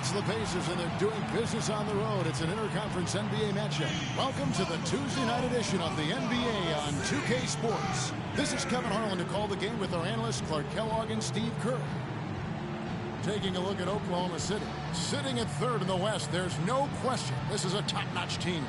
It's the Pacers, and they're doing business on the road. It's an interconference NBA matchup. Welcome to the Tuesday night edition of the NBA on 2K Sports. This is Kevin Harlan to call the game with our analysts Clark Kellogg and Steve Kerr. Taking a look at Oklahoma City. Sitting at third in the West, there's no question this is a top-notch team.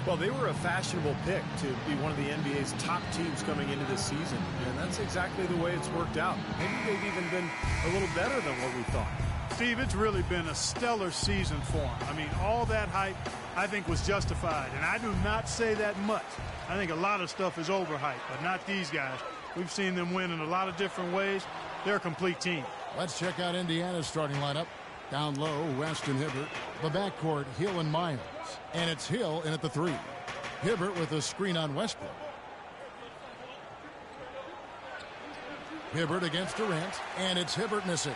Well, they were a fashionable pick to be one of the NBA's top teams coming into this season, and that's exactly the way it's worked out. Maybe they've even been a little better than what we thought. Steve, it's really been a stellar season for them. I mean, all that hype, I think, was justified, and I do not say that much. I think a lot of stuff is overhyped, but not these guys. We've seen them win in a lot of different ways. They're a complete team. Let's check out Indiana's starting lineup. Down low, West and Hibbert. The backcourt, Hill and Miles. And it's Hill in at the 3. Hibbert with a screen on Westbrook. Hibbert against Durant. And it's Hibbert missing.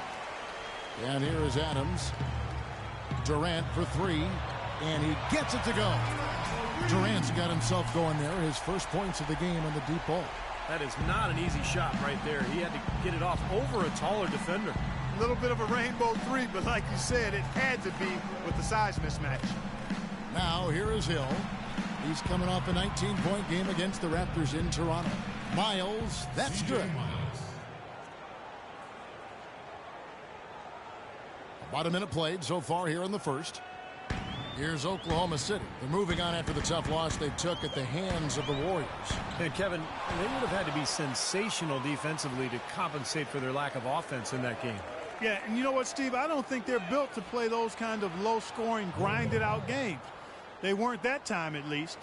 And here is Adams. Durant for 3. And he gets it to go. Durant's got himself going there. His first points of the game on the deep ball. That is not an easy shot right there. He had to get it off over a taller defender. A little bit of a rainbow 3, but like you said, it had to be with the size mismatch. Now here is Hill. He's coming off a 19-point game against the Raptors in Toronto. Miles, that's good. About a minute played so far here in the first. Here's Oklahoma City. They're moving on after the tough loss they took at the hands of the Warriors. And Kevin, they would have had to be sensational defensively to compensate for their lack of offense in that game. Yeah, and you know what, Steve? I don't think they're built to play those kind of low-scoring, grinded-out games. They weren't that time, at least.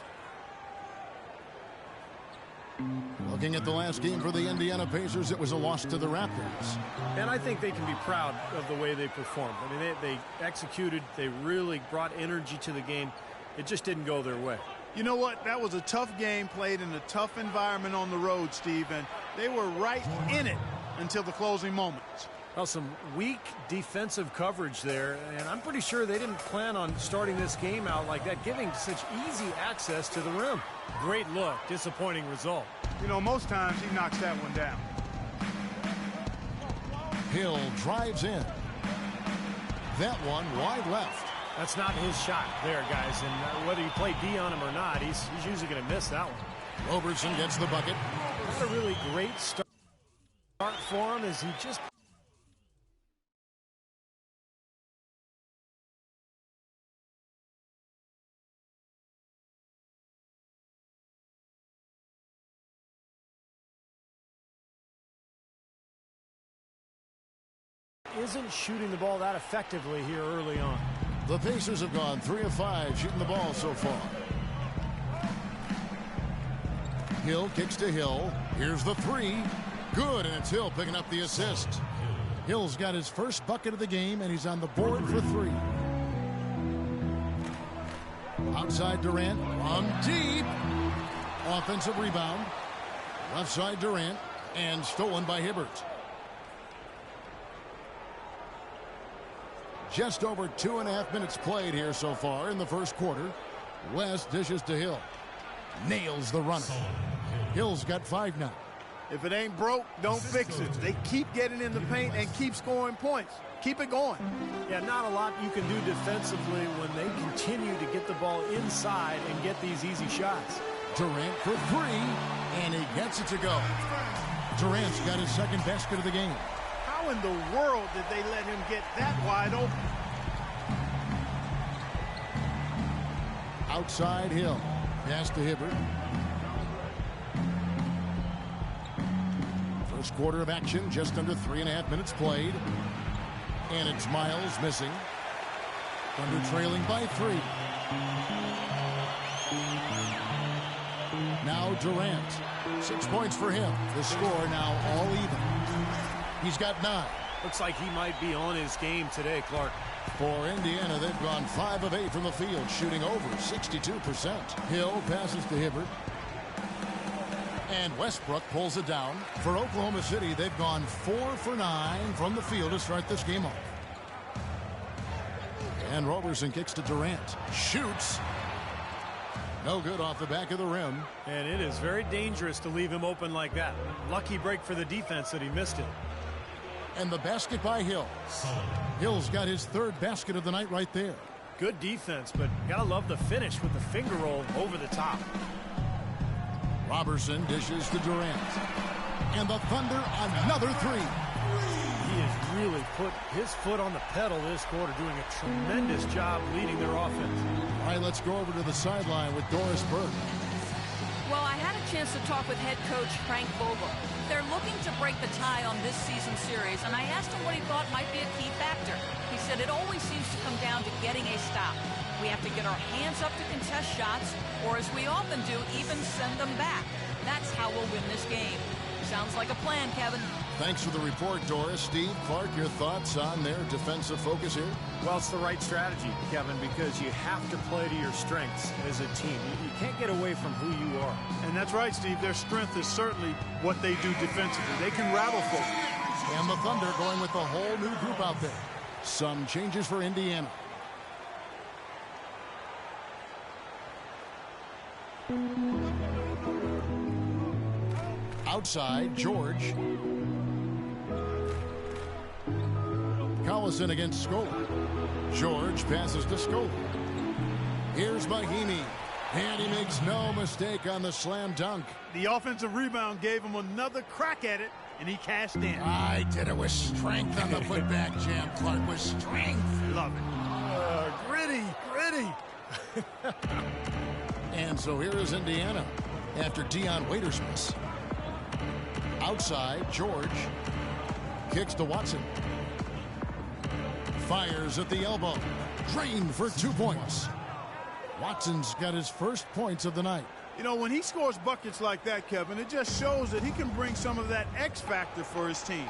Looking at the last game for the Indiana Pacers, it was a loss to the Raptors. And I think they can be proud of the way they performed. I mean, they executed. They really brought energy to the game. It just didn't go their way. You know what? That was a tough game played in a tough environment on the road, Steve, and they were right in it until the closing moments. Well, some weak defensive coverage there, and I'm pretty sure they didn't plan on starting this game out like that, giving such easy access to the rim. Great look, disappointing result. You know, most times he knocks that one down. Hill drives in. That one wide left. That's not his shot there, guys, and whether you play D on him or not, he's usually going to miss that one. Roberson gets the bucket. Not a really great start for him as he just isn't shooting the ball that effectively here early on. The Pacers have gone 3 of 5 shooting the ball so far. Hill kicks to Hill. Here's the 3. Good, and it's Hill picking up the assist. Hill's got his first bucket of the game, and he's on the board for 3. Outside Durant, from deep. Offensive rebound. Left side Durant, and stolen by Hibbert. Just over 2.5 minutes played here so far in the first quarter. West dishes to Hill. Nails the runner. Hill's got 5 now. If it ain't broke, don't fix it. They keep getting in the paint and keep scoring points. Keep it going. Yeah, not a lot you can do defensively when they continue to get the ball inside and get these easy shots. Durant for 3, and he gets it to go. Durant's got his second basket of the game. How in the world did they let him get that wide open? Outside Hill. Pass to Hibbert. First quarter of action, just under 3.5 minutes played. And it's Miles missing. Thunder trailing by 3. Now Durant. 6 points for him. The score now all even. He's got 9. Looks like he might be on his game today, Clark. For Indiana, they've gone 5 of 8 from the field, shooting over 62%. Hill passes to Hibbert. And Westbrook pulls it down. For Oklahoma City, they've gone 4 for 9 from the field to start this game off. And Roberson kicks to Durant. Shoots. No good off the back of the rim. And it is very dangerous to leave him open like that. Lucky break for the defense that he missed it. And the basket by Hill. Hill's got his third basket of the night right there. Good defense, but gotta love the finish with the finger roll over the top. Robertson dishes to Durant. And the Thunder another three. He has really put his foot on the pedal this quarter, doing a tremendous job leading their offense. All right, let's go over to the sideline with Doris Burke. Well, I had a chance to talk with head coach Frank Vogel. They're looking to break the tie on this season series, and I asked him what he thought might be a key factor. He said it always seems to come down to getting a stop. We have to get our hands up to contest shots, or as we often do, even send them back. That's how we'll win this game. Sounds like a plan, Kevin. Thanks for the report, Doris. Steve, Clark, your thoughts on their defensive focus here? Well, it's the right strategy, Kevin, because you have to play to your strengths as a team. You can't get away from who you are. And that's right, Steve. Their strength is certainly what they do defensively. They can rattle folks. And the Thunder going with a whole new group out there. Some changes for Indiana. Outside, George. Collison against Scola. George passes to Scola. Here's Mahimi. And he makes no mistake on the slam dunk. The offensive rebound gave him another crack at it, and he cashed in. I did it with strength on the putback jam, Clark, with strength. Love it. Gritty. And so here is Indiana after Dion Waiters' miss. Outside, George kicks to Watson. Fires at the elbow. Drained for 2 points. Watson's got his first points of the night. You know, when he scores buckets like that, Kevin, it just shows that he can bring some of that X factor for his team.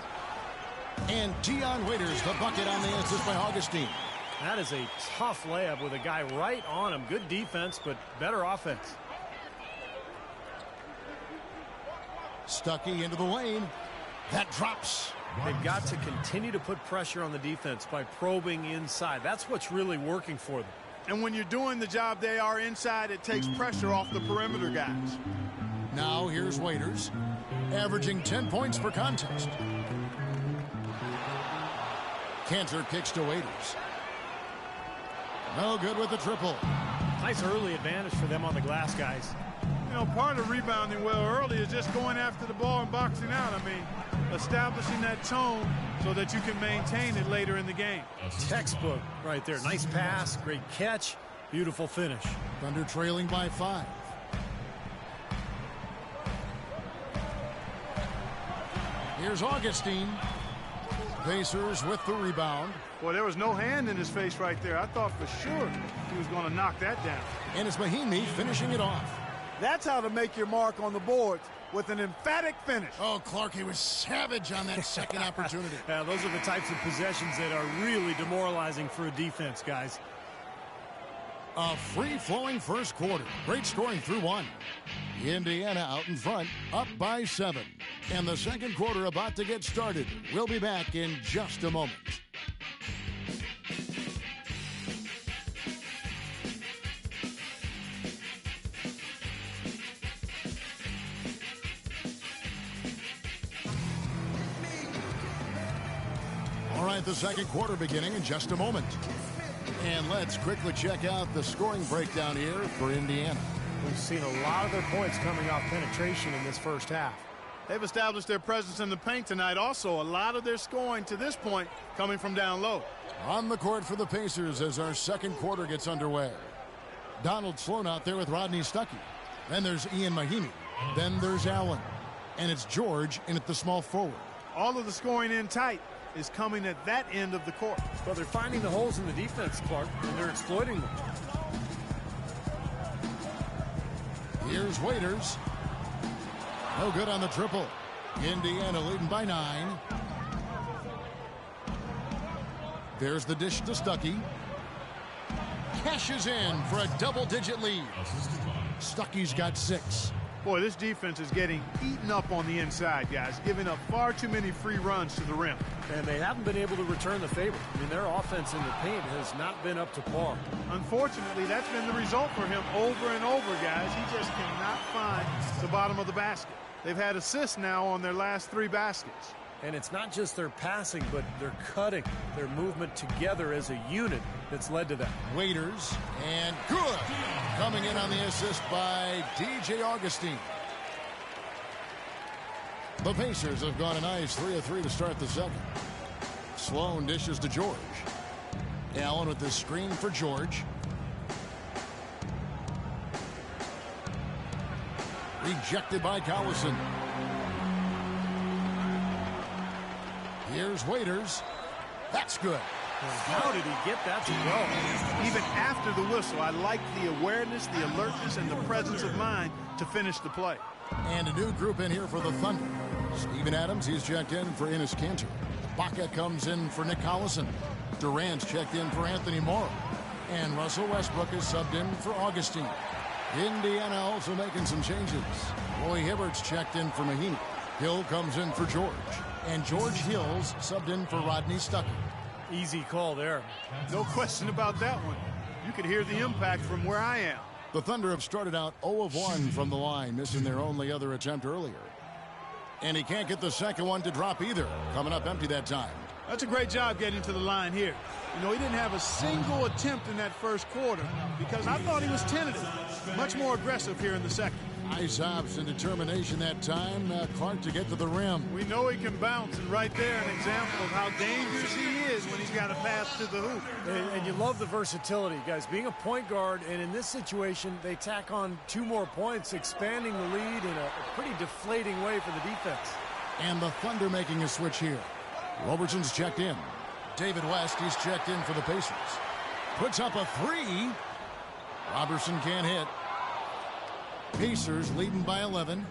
And Dion Waiters, the bucket on the assist by Augustine. That is a tough layup with a guy right on him. Good defense, but better offense. Stuckey into the lane. That drops. They've got to continue to put pressure on the defense by probing inside. That's what's really working for them. And when you're doing the job they are inside, it takes pressure off the perimeter guys. Now here's Waiters, averaging 10 points per contest. Cantor kicks to Waiters. No good with the triple. Nice early advantage for them on the glass, guys. You know, part of rebounding well early is just going after the ball and boxing out. I mean, establishing that tone so that you can maintain it later in the game. Textbook right there. Nice pass, great catch, beautiful finish. Thunder trailing by 5. Here's Augustine. Pacers with the rebound. Boy, there was no hand in his face right there. I thought for sure he was going to knock that down. And it's Mahimi finishing it off. That's how to make your mark on the boards, with an emphatic finish. Oh, Clark, he was savage on that second opportunity. Yeah, those are the types of possessions that are really demoralizing for a defense, guys. A free-flowing first quarter. Great scoring through 1. Indiana out in front, up by 7. And the second quarter about to get started. We'll be back in just a moment. All right, the second quarter beginning in just a moment. And let's quickly check out the scoring breakdown here for Indiana. We've seen a lot of their points coming off penetration in this first half. They've established their presence in the paint tonight. Also, a lot of their scoring to this point coming from down low. On the court for the Pacers as our second quarter gets underway. Donald Sloan out there with Rodney Stuckey. Then there's Ian Mahimi. Then there's Allen. And it's George in at the small forward. All of the scoring in tight is coming at that end of the court. Well, they're finding the holes in the defense, Clark, and they're exploiting them. Here's Waiters. No good on the triple. Indiana leading by 9. There's the dish to Stuckey. Cashes in for a double-digit lead. Stuckey's got 6. Boy, this defense is getting eaten up on the inside, guys, giving up far too many free runs to the rim. And they haven't been able to return the favor. I mean, their offense in the paint has not been up to par. Unfortunately, that's been the result for him over and over, guys. He just cannot find the bottom of the basket. They've had assists now on their last 3 baskets. And it's not just their passing, but their cutting, their movement together as a unit that's led to that. Waiters, and good. Coming in on the assist by DJ Augustine. The Pacers have gone a nice 3 of 3 to start the second. Sloan dishes to George. Allen with the screen for George. Rejected by Collison. Here's Waiters. That's good. How did he get that to go? Even after the whistle, I like the awareness, the alertness, and the presence of mind to finish the play. And a new group in here for the Thunder. Steven Adams, he's checked in for Enes Kanter. Baca comes in for Nick Collison. Durant's checked in for Anthony Morrow. And Russell Westbrook is subbed in for Augustine. Indiana also making some changes. Roy Hibbert's checked in for Mahinmi. Hill comes in for George. And George Hill's subbed in for Rodney Stuckey. Easy call there. No question about that one. You could hear the impact from where I am. The Thunder have started out 0 of 1 from the line, missing their only other attempt earlier. And he can't get the second one to drop either. Coming up empty that time. That's a great job getting to the line here. You know, he didn't have a single attempt in that first quarter because I thought he was tentative. Much more aggressive here in the second. Nice hops and determination that time. Clark to get to the rim. We know he can bounce, and right there an example of how dangerous he is when he's got to pass to the hoop. And you love the versatility, guys. Being a point guard, and in this situation, they tack on 2 more points, expanding the lead in a pretty deflating way for the defense. And the Thunder making a switch here. Robertson's checked in. David West, he's checked in for the Pacers. Puts up a 3. Robertson can't hit. Pacers leading by 11.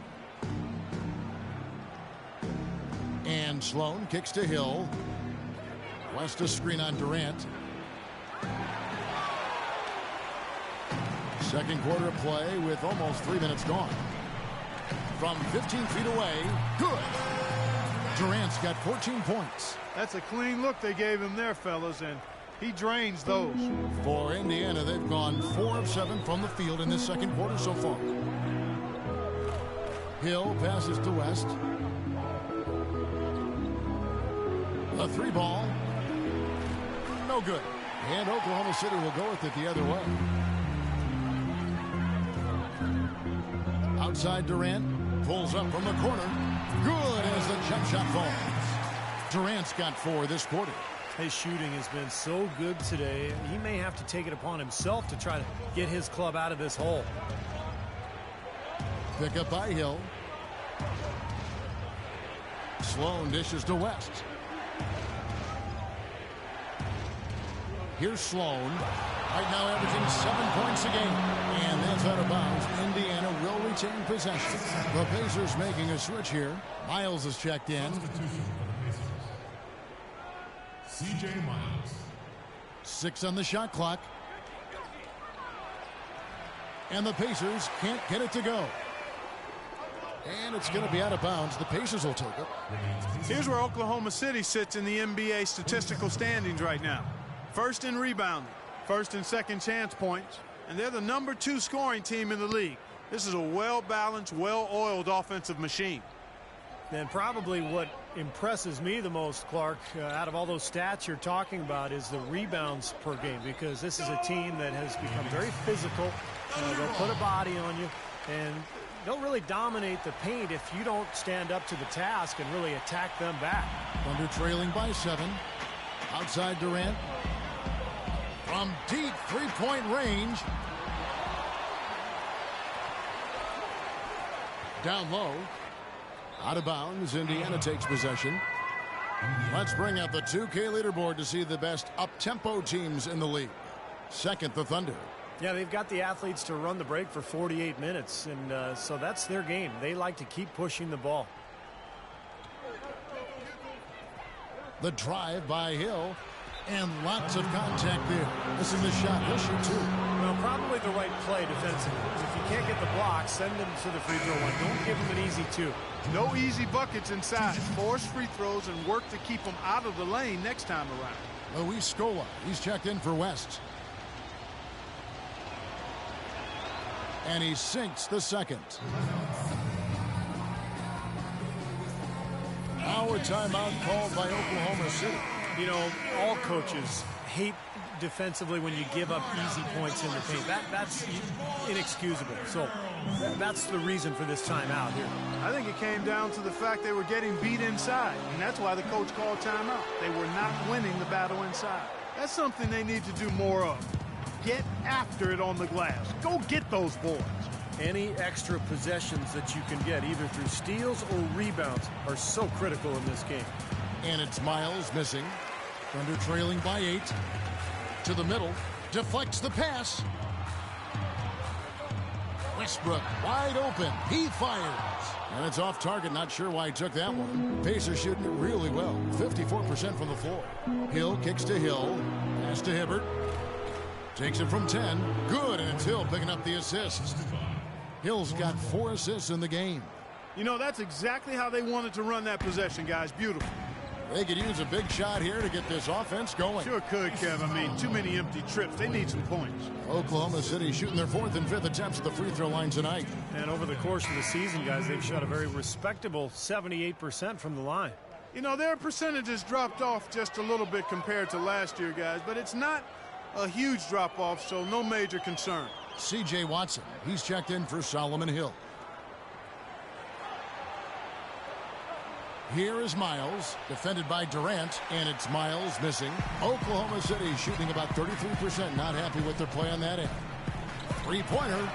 And Sloan kicks to Hill. West a screen on Durant. Second quarter of play with almost 3 minutes gone. From 15 feet away, good. Durant's got 14 points. That's a clean look they gave him there, fellas, and he drains those. For Indiana, they've gone 4 of 7 from the field in this second quarter so far. Hill passes to West. The 3 ball. No good. And Oklahoma City will go with it the other way. Outside Durant. Pulls up from the corner. Good as the jump shot falls. Durant's got 4 this quarter. His shooting has been so good today. He may have to take it upon himself to try to get his club out of this hole. Pick up by Hill. Sloan dishes to West. Here's Sloan. Right now averaging 7 points a game. And that's out of bounds. Indiana will retain possession. The Pacers making a switch here. Miles is checked in. C.J. Miles. 6 on the shot clock. And the Pacers can't get it to go. And it's going to be out of bounds. The Pacers will take it. Here's where Oklahoma City sits in the NBA statistical standings right now. First in rebounding, first and second chance points, and they're the number 2 scoring team in the league. This is a well-balanced, well-oiled offensive machine. And probably what impresses me the most, Clark, out of all those stats you're talking about is the rebounds per game, because this is a team that has become very physical. They'll put a body on you, and they'll really dominate the paint if you don't stand up to the task and really attack them back. Thunder trailing by 7. Outside Durant. From deep 3-point range. Down low. Out of bounds. Indiana takes possession. Let's bring up the 2K leaderboard to see the best up-tempo teams in the league. Second, the Thunder. Yeah, they've got the athletes to run the break for 48 minutes, and so that's their game. They like to keep pushing the ball. The drive by Hill, and lots of contact there. This is the shot. He'll shoot 2. Well, probably the right play defensively. If you can't get the block, send them to the free throw line. Don't give them an easy 2. No easy buckets inside. Force free throws and work to keep them out of the lane next time around. Luis Scola, he's checked in for West. And he sinks the second. Now Now a timeout called by Oklahoma City. You know, all coaches hate defensively when you give up easy points in the paint. That's inexcusable. So that's the reason for this timeout here. I think it came down to the fact they were getting beat inside, and that's why the coach called timeout. They were not winning the battle inside. That's something they need to do more of. Get after it on the glass. Go get those boards. Any extra possessions that you can get, either through steals or rebounds, are so critical in this game. And it's Miles missing. Thunder trailing by 8. To the middle. Deflects the pass. Westbrook wide open. He fires. And it's off target. Not sure why he took that one. Pacers shooting it really well. 54% from the floor. Hill kicks to Hill. Pass to Hibbert. Takes it from 10. Good, and it's Hill picking up the assist. Hill's got 4 assists in the game. You know, that's exactly how they wanted to run that possession, guys. Beautiful. They could use a big shot here to get this offense going. Sure could, Kev. I mean, too many empty trips. They need some points. Oklahoma City shooting their 4th and 5th attempts at the free throw line tonight. And over the course of the season, guys, they've shot a very respectable 78% from the line. You know, their percentages dropped off just a little bit compared to last year, guys, but it's not a huge drop-off, so no major concern. C.J. Watson, he's checked in for Solomon Hill. Here is Miles, defended by Durant, and it's Miles missing. Oklahoma City shooting about 33%, not happy with their play on that end. Three-pointer.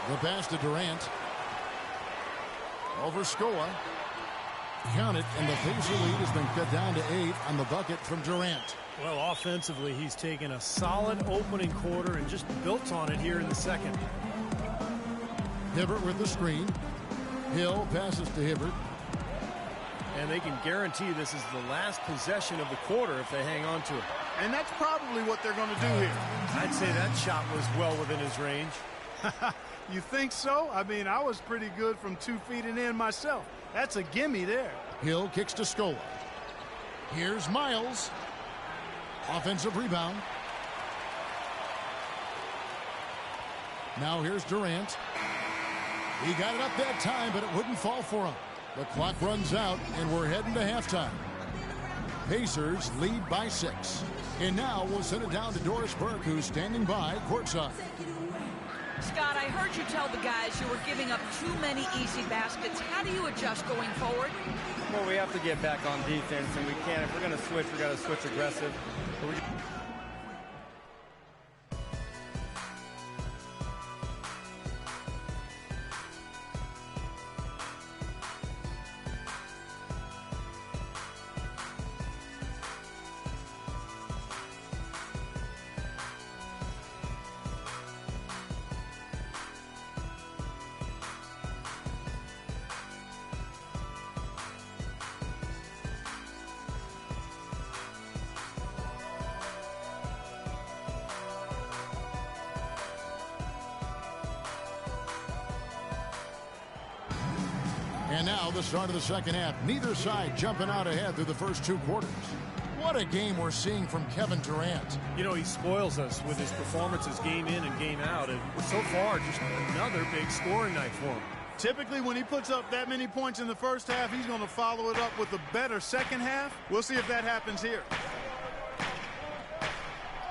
The pass to Durant. Over Scoa. Count it, and the Pacer lead has been cut down to 8 on the bucket from Durant. Well, offensively, he's taken a solid opening quarter and just built on it here in the second. Hibbert with the screen. Hill passes to Hibbert. And they can guarantee this is the last possession of the quarter if they hang on to it. And that's probably what they're going to do here. I'd say that shot was well within his range. You think so? I mean, I was pretty good from 2 feet and in myself. That's a gimme there. Hill kicks to Scola. Here's Miles. Offensive rebound. Now here's Durant. He got it up that time, but it wouldn't fall for him. The clock runs out, and we're heading to halftime. Pacers lead by 6. And now we'll send it down to Doris Burke, who's standing by courtside. Scott, I heard you tell the guys you were giving up too many easy baskets. How do you adjust going forward? Well, we have to get back on defense, and we can't. If we're going to switch, we got to switch aggressive. And now the start of the second half. Neither side jumping out ahead through the first 2 quarters. What a game we're seeing from Kevin Durant. You know, he spoils us with his performances game in and game out. And so far, just another big scoring night for him. Typically, when he puts up that many points in the first half, he's going to follow it up with a better second half. We'll see if that happens here.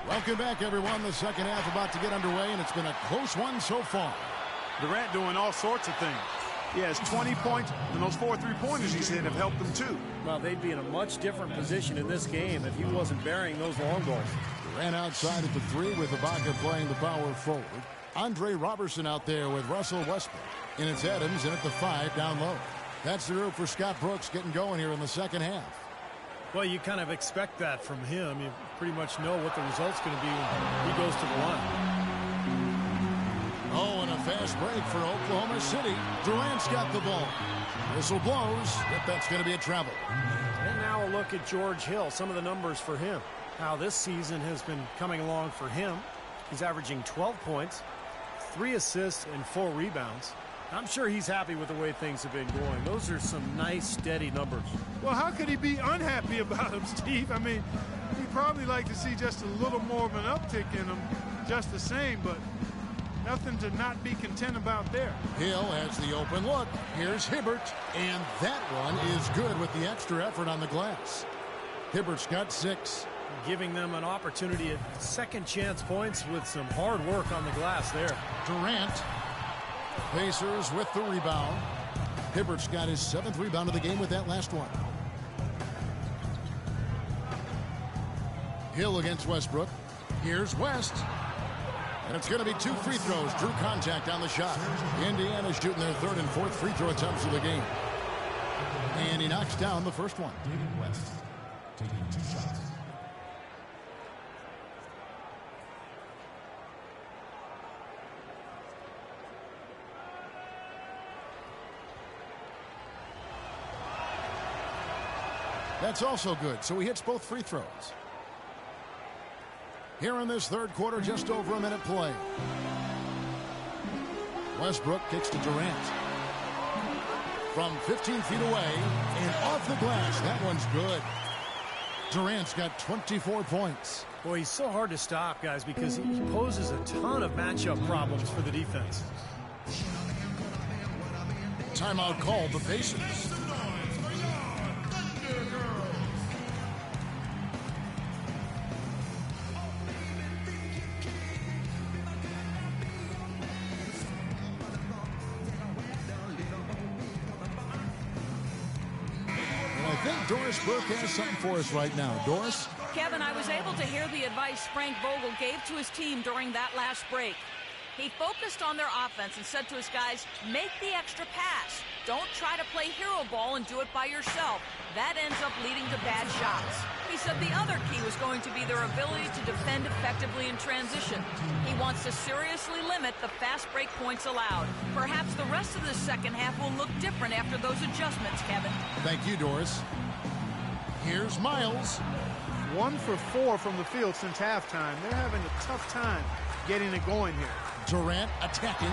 Welcome back, everyone. The second half about to get underway, and it's been a close one so far. Durant doing all sorts of things. He has 20 points, and those 4 3-pointers he's hit have helped him too. Well, they'd be in a much different position in this game if he wasn't burying those long balls. Durant outside at the 3 with Ibaka playing the power forward. Andre Robertson out there with Russell Westbrook. And it's Adams in at the 5 down low. That's the group for Scott Brooks getting going here in the second half. Well, you kind of expect that from him. You pretty much know what the result's going to be when he goes to the line. Oh, and a fast break for Oklahoma City. Durant's got the ball. Whistle blows. Yep, that's going to be a travel. And now a look at George Hill. Some of the numbers for him. How this season has been coming along for him. He's averaging 12 points, 3 assists, and 4 rebounds. I'm sure he's happy with the way things have been going. Those are some nice, steady numbers. Well, how could he be unhappy about him, Steve? I mean, he'd probably like to see just a little more of an uptick in him, just the same, but Nothing to not be content about there. Hill has the open look. Here's Hibbert, and that one is good with the extra effort on the glass. Hibbert's got 6. Giving them an opportunity at second chance points with some hard work on the glass there. Durant. Pacers with the rebound. Hibbert's got his 7th rebound of the game with that last one. Hill against Westbrook. Here's West. And it's going to be 2 free throws. Drew contact on the shot. Indiana's shooting their 3rd and 4th free throw attempts of the game. And he knocks down the first one. David West taking 2 shots. That's also good, so he hits both free throws. Here in this 3rd quarter, just over a minute play. Westbrook kicks to Durant. From 15 feet away and off the glass. That one's good. Durant's got 24 points. Boy, he's so hard to stop, guys, because he poses a ton of matchup problems for the defense. Timeout called, the Pacers. I think Doris Burke has something for us right now. Doris? Kevin, I was able to hear the advice Frank Vogel gave to his team during that last break. He focused on their offense and said to his guys, make the extra pass. Don't try to play hero ball and do it by yourself. That ends up leading to bad shots. He said the other key was going to be their ability to defend effectively in transition. He wants to seriously limit the fast break points allowed. Perhaps the rest of the second half will look different after those adjustments, Kevin. Thank you, Doris. Here's Miles. 1 for 4 from the field since halftime. They're having a tough time getting it going here. Durant attacking.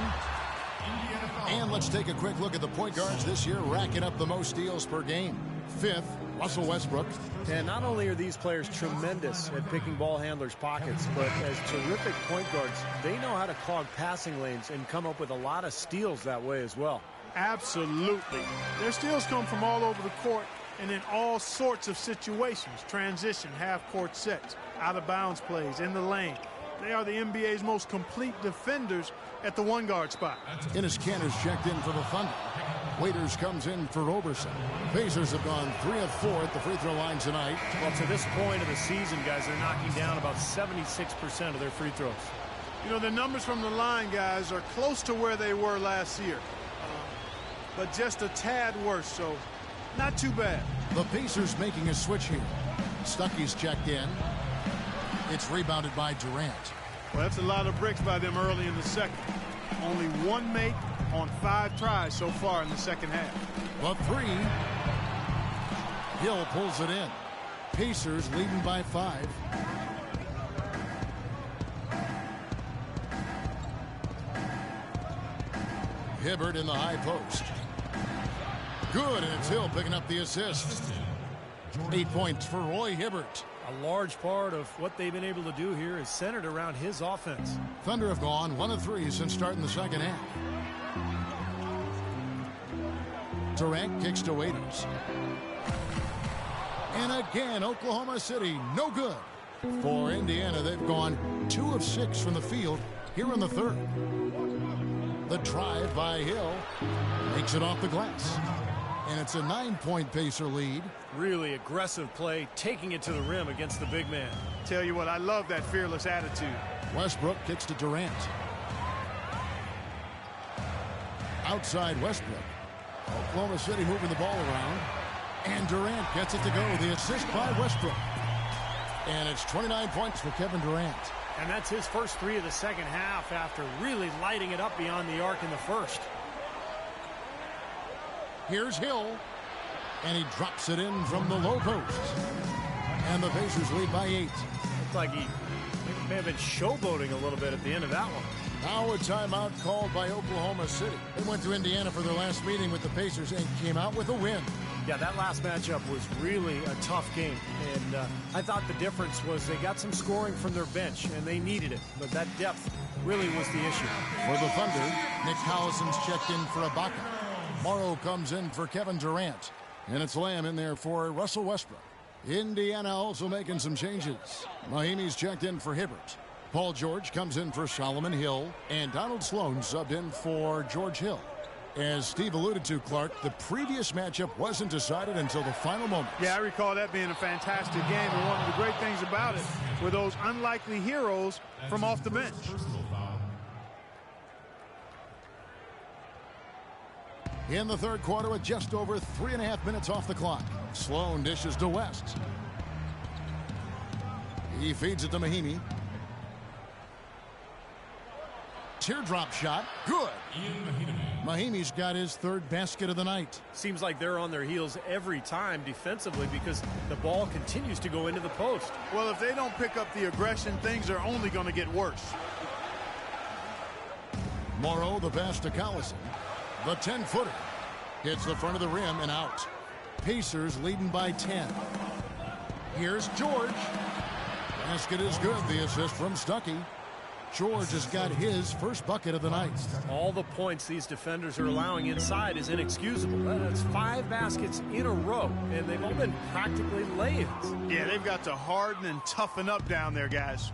And let's take a quick look at the point guards this year, racking up the most steals per game. 5th, Russell Westbrook. And not only are these players tremendous at picking ball handlers' pockets, but as terrific point guards, they know how to clog passing lanes and come up with a lot of steals that way as well. Absolutely. Their steals come from all over the court and in all sorts of situations. Transition, half-court sets, out-of-bounds plays, in the lane. They are the NBA's most complete defenders at the 1-guard spot. Enes Kanter's checked in for the Thunder. Waiters comes in for Roberson. Pacers have gone 3 of 4 at the free throw line tonight. Well, to this point of the season, guys, they're knocking down about 76% of their free throws. You know, the numbers from the line, guys, are close to where they were last year. But just a tad worse, so not too bad. The Pacers making a switch here. Stuckey's checked in. It's rebounded by Durant. Well, that's a lot of bricks by them early in the second. Only 1 make on 5 tries so far in the second half. The 3. Hill pulls it in. Pacers leading by 5. Hibbert in the high post. Good, and it's Hill picking up the assist. 8 points for Roy Hibbert. A large part of what they've been able to do here is centered around his offense. Thunder have gone 1 of 3 since starting the second half. Durant kicks to Waiters. And again, Oklahoma City, no good. For Indiana, they've gone 2 of 6 from the field here in the 3rd. The drive by Hill makes it off the glass. And it's a 9-point Pacer lead. Really aggressive play, taking it to the rim against the big man. Tell you what, I love that fearless attitude. Westbrook kicks to Durant. Outside Westbrook. Oklahoma City moving the ball around. And Durant gets it to go. The assist by Westbrook. And it's 29 points for Kevin Durant. And that's his first 3 of the second half after really lighting it up beyond the arc in the first. Here's Hill, and he drops it in from the low post. And the Pacers lead by 8. Looked like he may have been showboating a little bit at the end of that one. Now a timeout called by Oklahoma City. They went to Indiana for their last meeting with the Pacers and came out with a win. Yeah, that last matchup was really a tough game. And I thought the difference was they got some scoring from their bench, and they needed it. But that depth really was the issue. For the Thunder, Nick Collison's checked in for Ibaka. Morrow comes in for Kevin Durant. And it's Lamb in there for Russell Westbrook. Indiana also making some changes. Mahimi's checked in for Hibbert. Paul George comes in for Solomon Hill. And Donald Sloan subbed in for George Hill. As Steve alluded to, Clark, the previous matchup wasn't decided until the final moment. Yeah, I recall that being a fantastic game. And one of the great things about it were those unlikely heroes from off the bench. In the third quarter with just over 3.5 minutes off the clock. Sloan dishes to West. He feeds it to Mahimi. Teardrop shot. Good. Mahimi's got his third basket of the night. Seems like they're on their heels every time defensively because the ball continues to go into the post. Well, if they don't pick up the aggression, things are only going to get worse. Morrow, the pass to Collison. The 10-footer hits the front of the rim and out. Pacers leading by 10. Here's George. Basket is good. The assist from Stuckey. George has got his first bucket of the night. All the points these defenders are allowing inside is inexcusable. That's 5 baskets in a row, and they've all been practically lay-ins. Yeah, they've got to harden and toughen up down there, guys.